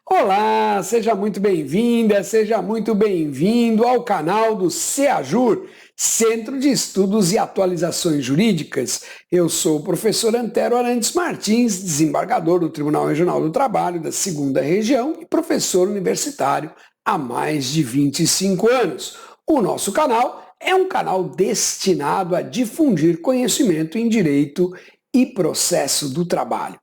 Olá, seja muito bem-vinda, seja muito bem-vindo ao canal do CEAJUR, Centro de Estudos e Atualizações Jurídicas. Eu sou o professor Antero Arantes Martins, desembargador do Tribunal Regional do Trabalho da 2ª Região e professor universitário há mais de 25 anos. O nosso canal é um canal destinado a difundir conhecimento em direito e processo do trabalho.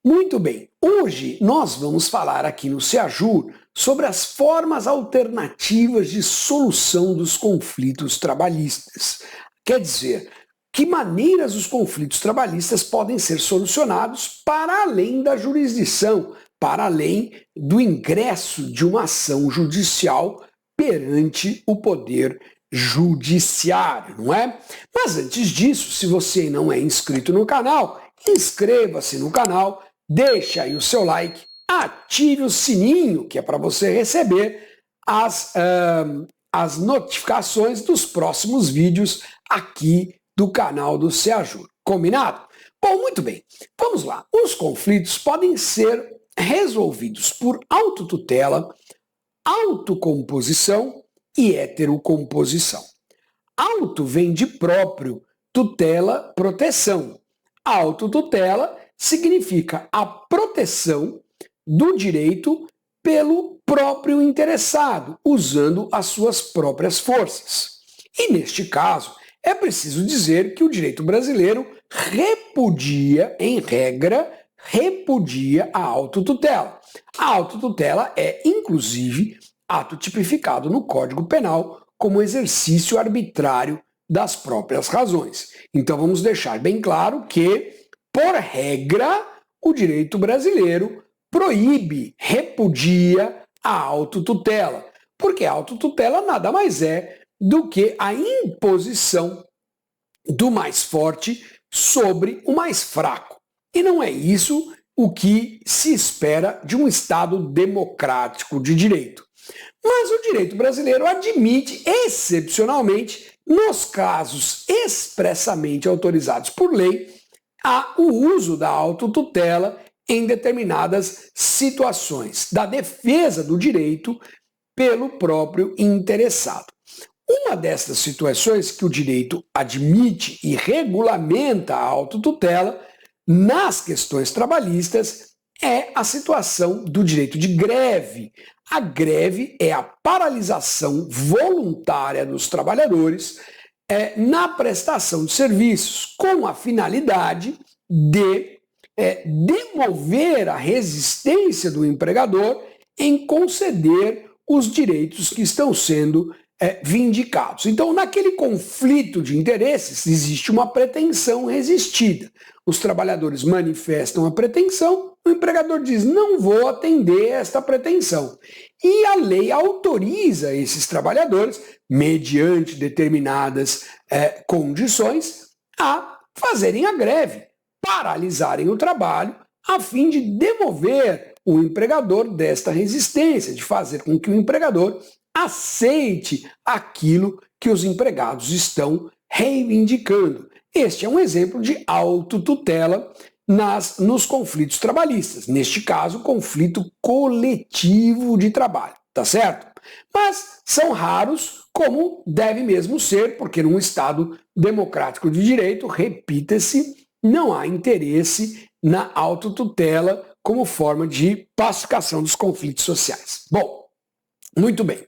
Muito bem, hoje nós vamos falar aqui no CEAJUR sobre as formas alternativas de solução dos conflitos trabalhistas. Quer dizer, que maneiras os conflitos trabalhistas podem ser solucionados para além da jurisdição, para além do ingresso de uma ação judicial perante o poder judiciário, não é? Mas antes disso, se você não é inscrito no canal, inscreva-se no canal, deixa aí o seu like, ative o sininho, que é para você receber as notificações dos próximos vídeos aqui do canal do CEAJUR. Combinado? Bom, muito bem. Vamos lá. Os conflitos podem ser resolvidos por autotutela, autocomposição e heterocomposição. Auto vem de próprio, tutela, proteção. Autotutela significa a proteção do direito pelo próprio interessado, usando as suas próprias forças. E neste caso, é preciso dizer que o direito brasileiro repudia, em regra, repudia a autotutela. A autotutela é, inclusive, ato tipificado no Código Penal como exercício arbitrário das próprias razões. Então vamos deixar bem claro que, por regra, o direito brasileiro proíbe, repudia a autotutela, porque a autotutela nada mais é do que a imposição do mais forte sobre o mais fraco. E não é isso o que se espera de um Estado democrático de direito. Mas o direito brasileiro admite, excepcionalmente, nos casos expressamente autorizados por lei, o uso da autotutela em determinadas situações, da defesa do direito pelo próprio interessado. Uma dessas situações que o direito admite e regulamenta a autotutela nas questões trabalhistas é a situação do direito de greve. A greve é a paralisação voluntária dos trabalhadores na prestação de serviços, com a finalidade de demover a resistência do empregador em conceder os direitos que estão sendo vindicados. Então, naquele conflito de interesses, existe uma pretensão resistida. Os trabalhadores manifestam a pretensão, o empregador diz, não vou atender esta pretensão. E a lei autoriza esses trabalhadores, mediante determinadas condições, a fazerem a greve, paralisarem o trabalho, a fim de demover o empregador desta resistência, de fazer com que o empregador aceite aquilo que os empregados estão reivindicando. Este é um exemplo de autotutela nos conflitos trabalhistas. Neste caso, conflito coletivo de trabalho, tá certo? Mas são raros, como deve mesmo ser, porque num Estado democrático de direito, repita-se, não há interesse na autotutela como forma de pacificação dos conflitos sociais. Bom, muito bem.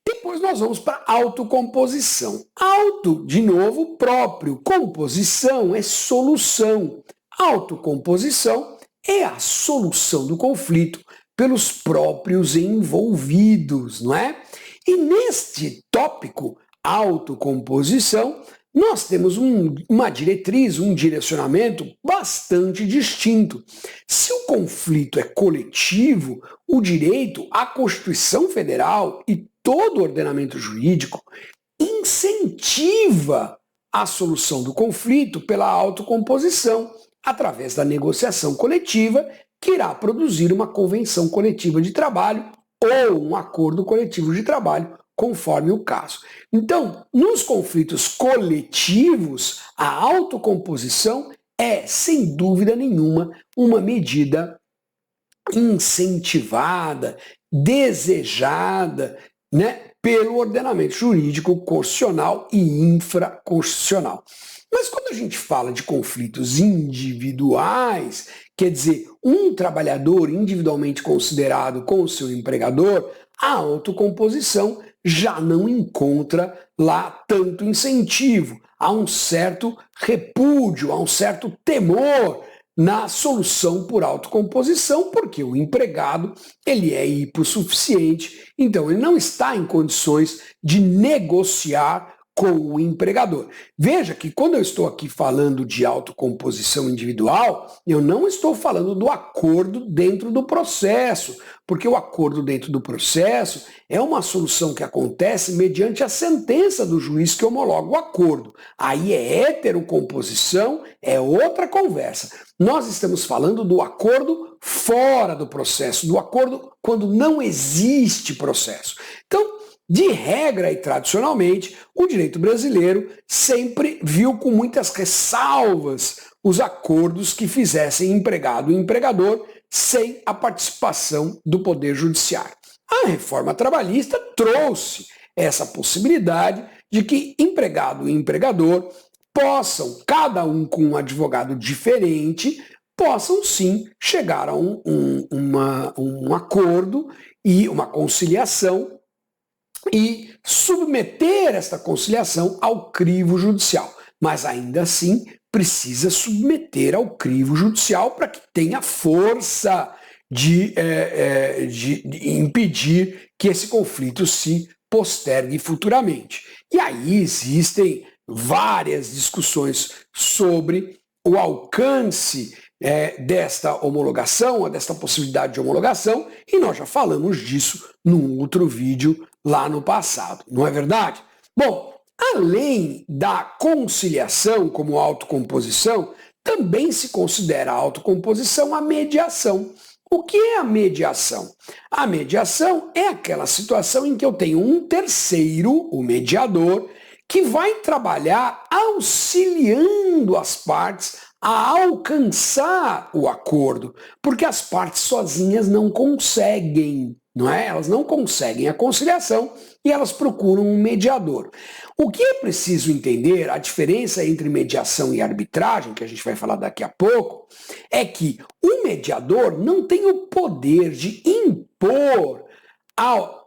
Depois nós vamos para autocomposição. Auto, de novo, próprio. Composição é solução. Autocomposição é a solução do conflito pelos próprios envolvidos, não é? E neste tópico, autocomposição, nós temos uma diretriz, um direcionamento bastante distinto. Se o conflito é coletivo, o direito, a Constituição Federal e todo o ordenamento jurídico incentiva a solução do conflito pela autocomposição, através da negociação coletiva, que irá produzir uma convenção coletiva de trabalho ou um acordo coletivo de trabalho, conforme o caso. Então, nos conflitos coletivos, a autocomposição é, sem dúvida nenhuma, uma medida incentivada, desejada, né, pelo ordenamento jurídico constitucional e infraconstitucional. Mas quando a gente fala de conflitos individuais, quer dizer, um trabalhador individualmente considerado com o seu empregador, a autocomposição já não encontra lá tanto incentivo. Há um certo repúdio, há um certo temor na solução por autocomposição, porque o empregado ele é hipossuficiente, então ele não está em condições de negociar com o empregador. Veja que quando eu estou aqui falando de autocomposição individual, eu não estou falando do acordo dentro do processo, porque o acordo dentro do processo é uma solução que acontece mediante a sentença do juiz que homologa o acordo. Aí é heterocomposição, é outra conversa. Nós estamos falando do acordo fora do processo, do acordo quando não existe processo. Então, de regra e tradicionalmente, o direito brasileiro sempre viu com muitas ressalvas os acordos que fizessem empregado e empregador sem a participação do Poder Judiciário. A reforma trabalhista trouxe essa possibilidade de que empregado e empregador possam, cada um com um advogado diferente, possam sim chegar a um acordo e uma conciliação e submeter esta conciliação ao crivo judicial. Mas ainda assim precisa submeter ao crivo judicial para que tenha força de impedir que esse conflito se postergue futuramente. E aí existem várias discussões sobre o alcance desta homologação, desta possibilidade de homologação, e nós já falamos disso num outro vídeo lá no passado, não é verdade? Bom, além da conciliação como autocomposição, também se considera a autocomposição a mediação. O que é a mediação? A mediação é aquela situação em que eu tenho um terceiro, o mediador, que vai trabalhar auxiliando as partes a alcançar o acordo, porque as partes sozinhas não conseguem, não é? Elas não conseguem a conciliação e elas procuram um mediador. O que é preciso entender, a diferença entre mediação e arbitragem, que a gente vai falar daqui a pouco, é que o mediador não tem o poder de impor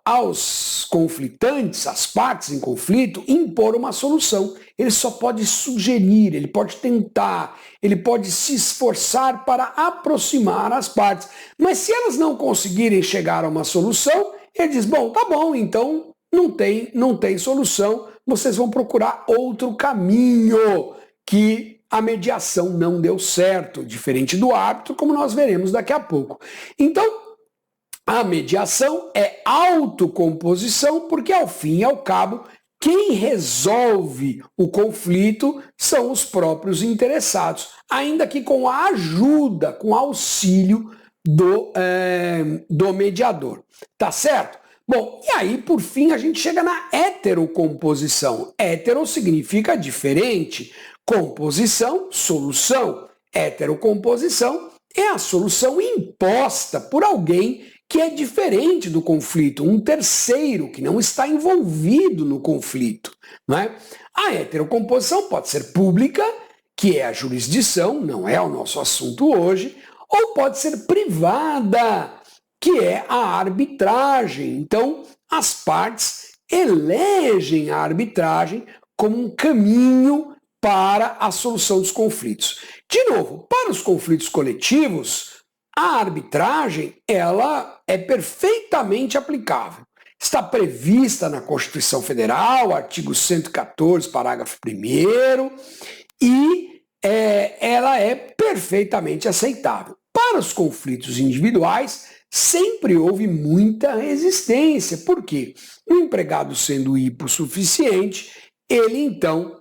aos conflitantes, às partes em conflito, impor uma solução. Ele só pode sugerir, ele pode tentar, ele pode se esforçar para aproximar as partes. Mas se elas não conseguirem chegar a uma solução, ele diz, bom, tá bom, então não tem solução, vocês vão procurar outro caminho, que a mediação não deu certo, diferente do árbitro, como nós veremos daqui a pouco. Então, a mediação é autocomposição, porque ao fim e ao cabo, quem resolve o conflito são os próprios interessados, ainda que com a ajuda, com auxílio do mediador. Tá certo? Bom, e aí, por fim, a gente chega na heterocomposição. Hétero significa diferente, composição, solução. Heterocomposição é a solução imposta por alguém que é diferente do conflito, um terceiro que não está envolvido no conflito. Não é? A heterocomposição pode ser pública, que é a jurisdição, não é o nosso assunto hoje, ou pode ser privada, que é a arbitragem. Então, as partes elegem a arbitragem como um caminho para a solução dos conflitos. De novo, para os conflitos coletivos, a arbitragem, ela é perfeitamente aplicável. Está prevista na Constituição Federal, artigo 114, parágrafo 1º, e ela é perfeitamente aceitável. Para os conflitos individuais, sempre houve muita resistência. Por quê? O empregado sendo hipossuficiente, ele então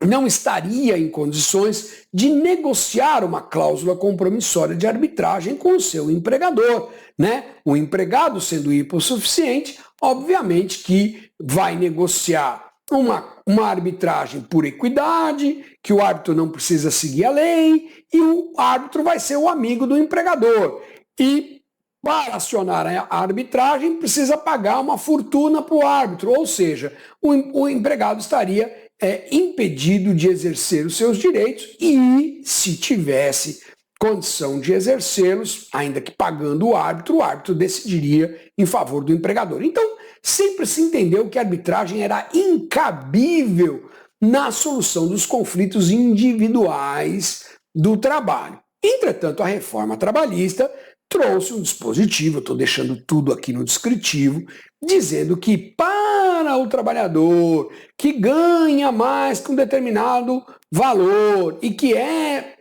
não estaria em condições de negociar uma cláusula compromissória de arbitragem com o seu empregador, né? O empregado sendo hipossuficiente, obviamente que vai negociar uma arbitragem por equidade, que o árbitro não precisa seguir a lei, e o árbitro vai ser o amigo do empregador. E Para acionar a arbitragem, precisa pagar uma fortuna para o árbitro, ou seja, o empregado estaria impedido de exercer os seus direitos e, se tivesse condição de exercê-los, ainda que pagando o árbitro decidiria em favor do empregador. Então, sempre se entendeu que a arbitragem era incabível na solução dos conflitos individuais do trabalho. Entretanto, a reforma trabalhista trouxe um dispositivo, eu estou deixando tudo aqui no descritivo, dizendo que para o trabalhador que ganha mais que um determinado valor e que é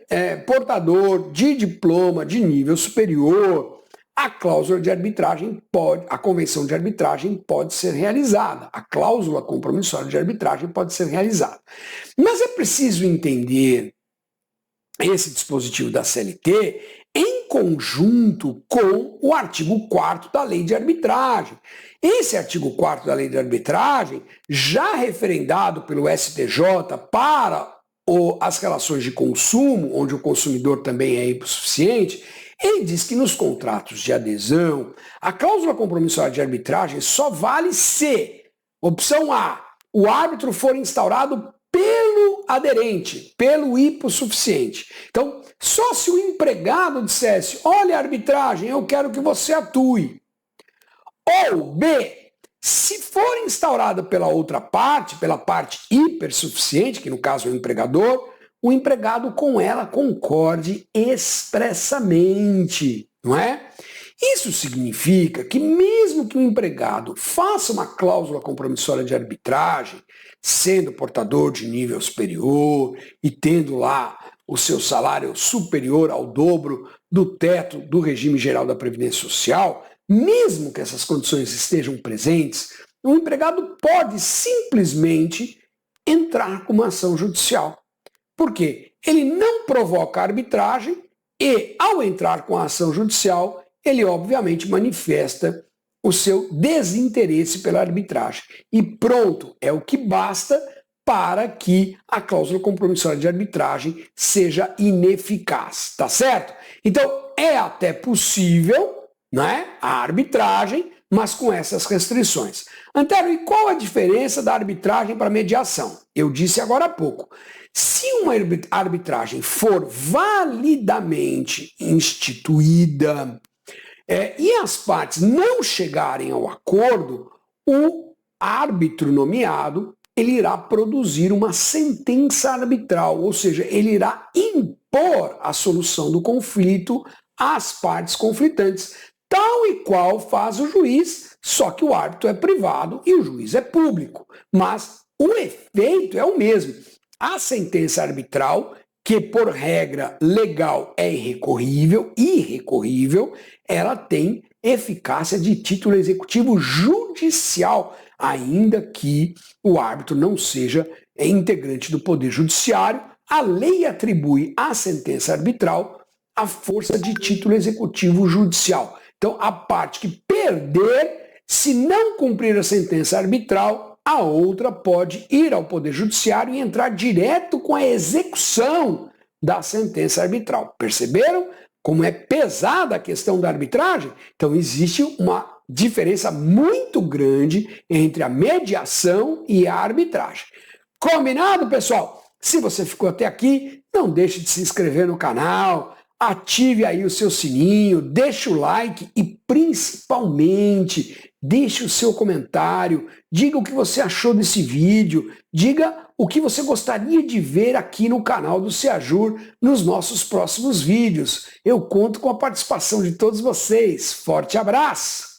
portador de diploma de nível superior, a cláusula de arbitragem a convenção de arbitragem pode ser realizada, a cláusula compromissória de arbitragem pode ser realizada. Mas é preciso entender esse dispositivo da CLT em conjunto com o artigo 4º da Lei de Arbitragem. Esse artigo 4º da Lei de Arbitragem, já referendado pelo STJ para as relações de consumo, onde o consumidor também é hipossuficiente, ele diz que nos contratos de adesão, a cláusula compromissória de arbitragem só vale se, opção A, o árbitro for instaurado pelo aderente, pelo hipossuficiente. Então, só se o empregado dissesse, olha, arbitragem, eu quero que você atue. Ou B, se for instaurada pela outra parte, pela parte hipersuficiente, que no caso é o empregador, o empregado com ela concorde expressamente, não é? Isso significa que mesmo que o empregado faça uma cláusula compromissória de arbitragem, sendo portador de nível superior e tendo lá o seu salário superior ao dobro do teto do regime geral da Previdência Social, mesmo que essas condições estejam presentes, o empregado pode simplesmente entrar com uma ação judicial. Por quê? Ele não provoca a arbitragem e, ao entrar com a ação judicial, ele obviamente manifesta o seu desinteresse pela arbitragem. E pronto, é o que basta para que a cláusula compromissória de arbitragem seja ineficaz, tá certo? Então, é até possível, né, a arbitragem, mas com essas restrições. Antero, e qual a diferença da arbitragem para a mediação? Eu disse agora há pouco. Se uma arbitragem for validamente instituída e as partes não chegarem ao acordo, o árbitro nomeado ele irá produzir uma sentença arbitral, ou seja, ele irá impor a solução do conflito às partes conflitantes, tal e qual faz o juiz, só que o árbitro é privado e o juiz é público. Mas o efeito é o mesmo. A sentença arbitral, que por regra legal é irrecorrível, ela tem eficácia de título executivo judicial, ainda que o árbitro não seja integrante do Poder Judiciário. A lei atribui à sentença arbitral a força de título executivo judicial. Então, a parte que perder, se não cumprir a sentença arbitral, a outra pode ir ao Poder Judiciário e entrar direto com a execução da sentença arbitral. Perceberam como é pesada a questão da arbitragem? Então, existe uma diferença muito grande entre a mediação e a arbitragem. Combinado, pessoal? Se você ficou até aqui, não deixe de se inscrever no canal, ative aí o seu sininho, deixe o like e principalmente deixe o seu comentário, diga o que você achou desse vídeo, diga o que você gostaria de ver aqui no canal do Seajur nos nossos próximos vídeos. Eu conto com a participação de todos vocês. Forte abraço!